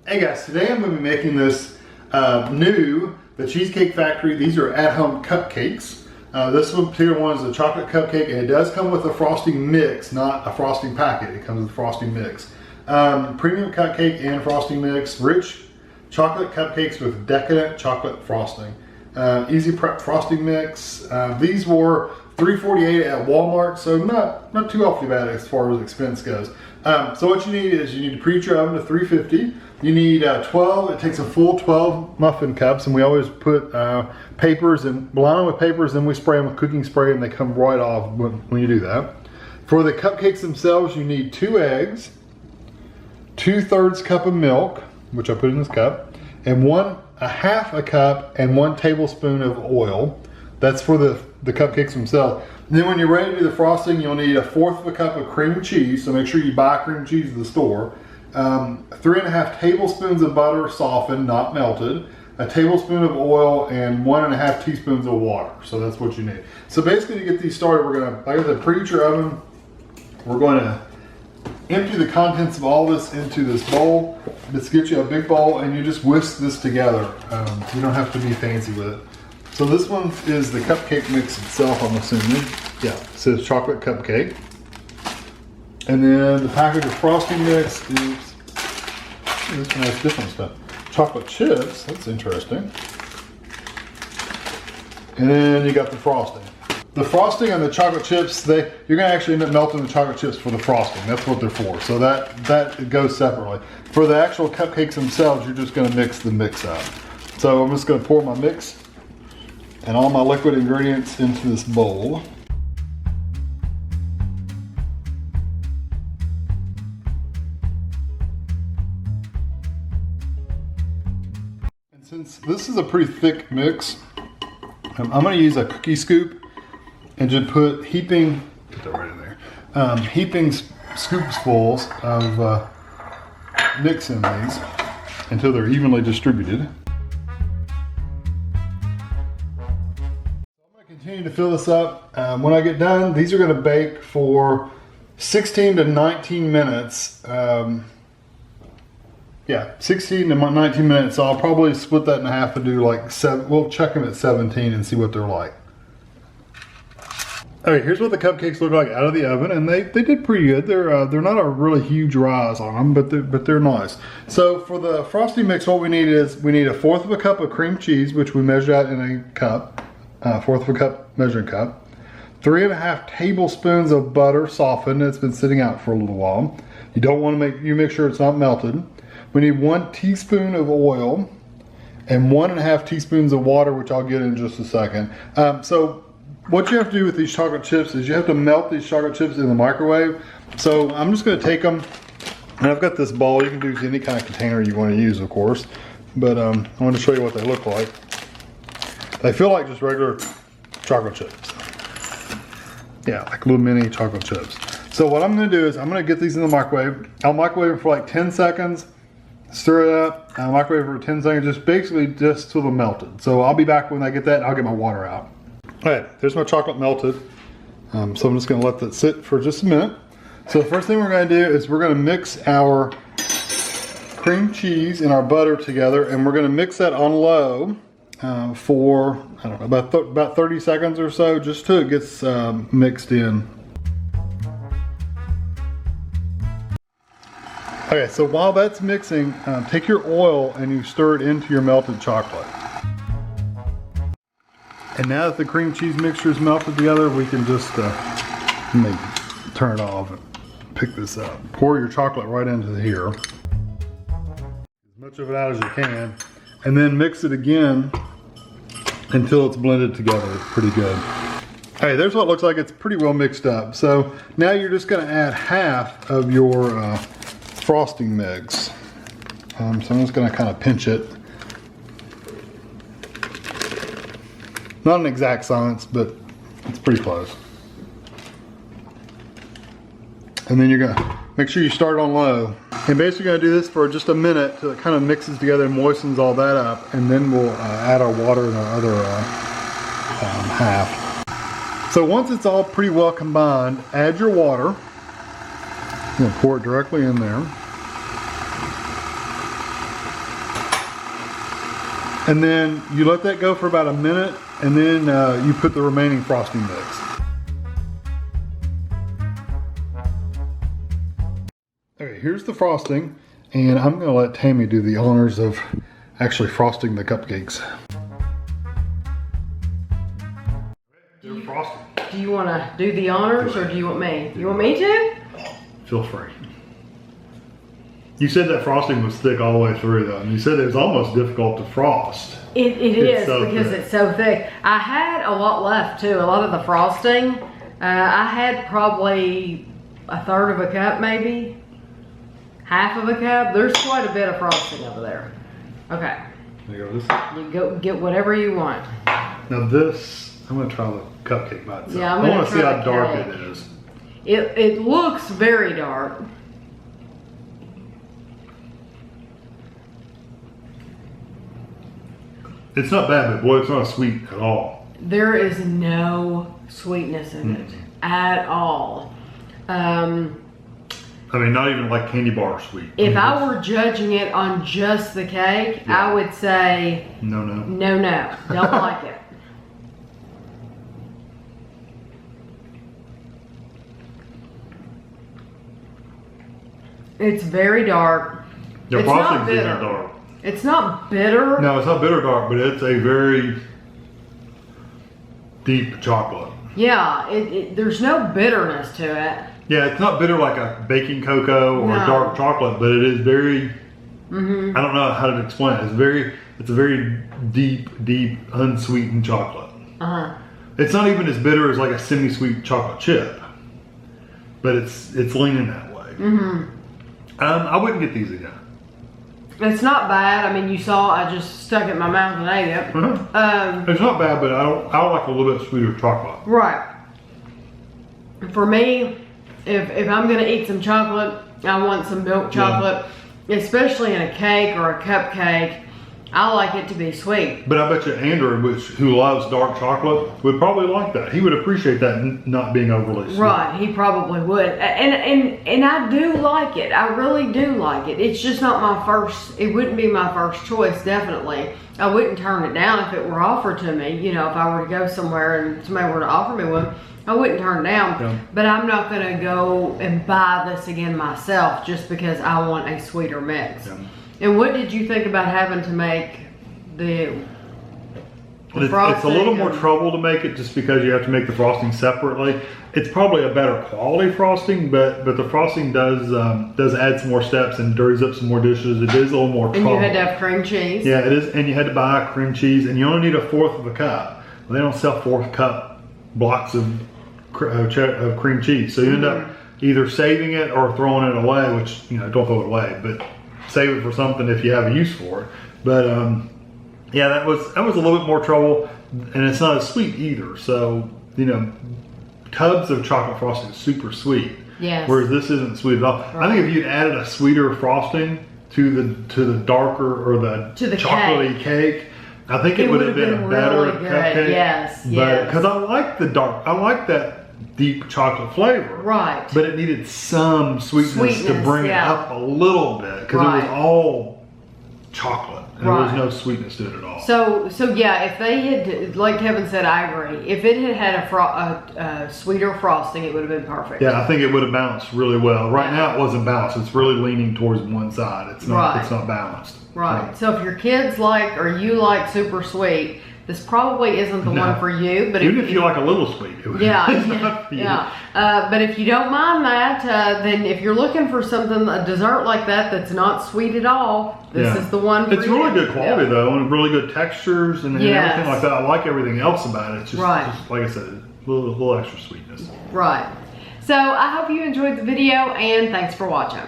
Hey guys, today I'm going to be making this the Cheesecake Factory. These are at-home cupcakes. This one, particular one, is a chocolate cupcake, and it does come with a frosting mix, not a frosting packet. It comes with a frosting mix. Premium cupcake and frosting mix, rich chocolate cupcakes with decadent chocolate frosting. Easy prep frosting mix. These were $3.48 at Walmart, so not too awfully bad as far as expense goes. So what you need is you need to preheat your oven to 350. You need 12, it takes a full 12 muffin cups, and we always put papers and line them with papers, then we spray them with cooking spray and they come right off when you do that. For the cupcakes themselves, you need 2 eggs, 2/3 cup of milk, which I put in this cup, and a half a cup and 1 tablespoon of oil. That's for the cupcakes themselves. And then when you're ready to do the frosting, you'll need 1/4 of a cup of cream cheese, so make sure you buy cream cheese at the store. 3.5 tablespoons of butter, softened, not melted, a tablespoon of oil, and 1.5 teaspoons of water. So that's what you need. So basically, to get these started, we're gonna, like I said, preheat your oven. We're going to empty the contents of all this into this bowl. Let's get you a big bowl, and you just whisk this together. You don't have to be fancy with it. So this one is the cupcake mix itself, I'm assuming. Yeah, it says chocolate cupcake. And then the package of frosting mix is, this one has different stuff. Chocolate chips, that's interesting. And then you got the frosting. The frosting and the chocolate chips, you're gonna actually end up melting the chocolate chips for the frosting. That's what they're for. So that goes separately. For the actual cupcakes themselves, you're just gonna mix the mix up. So I'm just gonna pour my mix and all my liquid ingredients into this bowl. Since this is a pretty thick mix, I'm going to use a cookie scoop and just put put that right in there, heaping scoops fulls of mix in these until they're evenly distributed. I'm going to continue to fill this up. When I get done, these are going to bake for 16 to 19 minutes. Yeah, 16 to 19 minutes. So I'll probably split that in half and do like 7. We'll check them at 17 and see what they're like. All right, here's what the cupcakes look like out of the oven, and they did pretty good. They're not a really huge rise on them, but they're nice. So for the frosting mix, what we need is we need 1/4 of a cup of cream cheese, which we measure out in a cup, 1/4 of a cup measuring cup. 3.5 tablespoons of butter, softened. It's been sitting out for a little while. You don't want to make sure it's not melted. We need 1 teaspoon of oil and 1.5 teaspoons of water, which I'll get in just a second. So what you have to do with these chocolate chips is you have to melt these chocolate chips in the microwave. So I'm just going to take them, and I've got this bowl. You can use any kind of container you want to use, of course. But I want to show you what they look like. They feel like just regular chocolate chips. Yeah, like little mini chocolate chips. So what I'm going to do is I'm going to get these in the microwave. I'll microwave them for like 10 seconds. Stir it up, I'll microwave for 10 seconds, just till they're melted. So I'll be back when I get that, and I'll get my water out. All right, there's my chocolate melted. So I'm just gonna let that sit for just a minute. So the first thing we're gonna do is we're gonna mix our cream cheese and our butter together, and we're gonna mix that on low for, I don't know, about 30 seconds or so, just till it gets mixed in. Okay, so while that's mixing, take your oil and you stir it into your melted chocolate. And now that the cream cheese mixture is melted together, we can just maybe turn it off and pick this up. Pour your chocolate right into here, as much of it out as you can, and then mix it again until it's blended together. It's pretty good. Okay, there's what it looks like. It's pretty well mixed up. So now you're just going to add half of your frosting mix. So I'm just going to kind of pinch it. Not an exact science, but it's pretty close. And then you're going to make sure you start on low. And basically going to do this for just a minute till it kind of mixes together and moistens all that up. And then we'll add our water in our other half. So once it's all pretty well combined, add your water. I'm going to pour it directly in there. And then you let that go for about a minute, and then you put the remaining frosting mix. Okay, here's the frosting, and I'm gonna let Tammy do the honors of actually frosting the cupcakes. They're frosted. Do you want to do the honors, or do you want me? You want me to? Feel free. You said that frosting was thick all the way through, though, and you said it was almost difficult to frost. It is so because thick. it's so thick. I had a lot left too. A lot of the frosting. I had probably a third of a cup, maybe half of a cup. There's quite a bit of frosting over there. Okay. There you go. This. You go get whatever you want. Now this, I'm gonna try the cupcake by itself. Yeah, I want to see how dark it is. It looks very dark. It's not bad, but boy, it's not sweet at all. There is no sweetness in it at all. I mean, not even like candy bar sweet. If I were judging it on just the cake, yeah. I would say no, don't like it. It's very dark. The it's not frosting's bitter. even dark. It's not bitter. No, it's not bitter dark, but it's a very deep chocolate. Yeah, there's no bitterness to it. Yeah, it's not bitter like a baking cocoa or No. dark chocolate, but it is very. I don't know how to explain it. It's a very deep, unsweetened chocolate. It's not even as bitter as like a semi-sweet chocolate chip, but it's leaning that way. I wouldn't get these again. It's not bad. I mean, you saw I just stuck it in my mouth and ate it. It's not bad, but I like a little bit sweeter chocolate. Right. For me, if I'm gonna eat some chocolate, I want some milk chocolate, especially in a cake or a cupcake. I like it to be sweet. But I bet you Andrew, who loves dark chocolate, would probably like that. He would appreciate that not being overly sweet. Right, he probably would. And I do like it. I really do like it. It's just not my first, it wouldn't be my first choice, definitely. I wouldn't turn it down if it were offered to me. You know, if I were to go somewhere and somebody were to offer me one, I wouldn't turn it down. Yeah. But I'm not gonna go and buy this again myself just because I want a sweeter mix. Yeah. And what did you think about having to make the frosting? It's a little more trouble to make it just because you have to make the frosting separately. It's probably a better quality frosting, but the frosting does add some more steps and dirties up some more dishes. It is a little more trouble. And you had to have cream cheese. Yeah, it is, and you had to buy cream cheese, and you only need a fourth of a cup. Well, they don't sell fourth cup blocks of cream cheese, so you end up either saving it or throwing it away. Which, you know, don't throw it away, but save it for something if you have a use for it. But yeah, that was a little bit more trouble, and it's not as sweet either. So, you know, tubs of chocolate frosting is super sweet. Yes. Whereas this isn't sweet at all. Right. I think if you'd added a sweeter frosting to the darker or the chocolatey cake, I think it would have been a better really cupcake. Yes, but because I like I like that deep chocolate flavor. Right. But it needed some sweetness to bring it up a little bit, because it was all chocolate. And there was no sweetness to it at all. So yeah, if they had, like Kevin said, I agree. If it had a sweeter frosting, it would have been perfect. Yeah, I think it would have balanced really well. Right now, it wasn't balanced. It's really leaning towards one side. It's not. It's not balanced. Right. So if your kids like or you like super sweet, this probably isn't the one for you. But even if you like a little sweet, it's not for you. But if you don't mind that, then if you're looking for something, a dessert like that that's not sweet at all, this is the one for you. It's really good quality though, and really good textures and everything like that. I like everything else about it. It's just like I said, a little extra sweetness. Right. So I hope you enjoyed the video, and thanks for watching.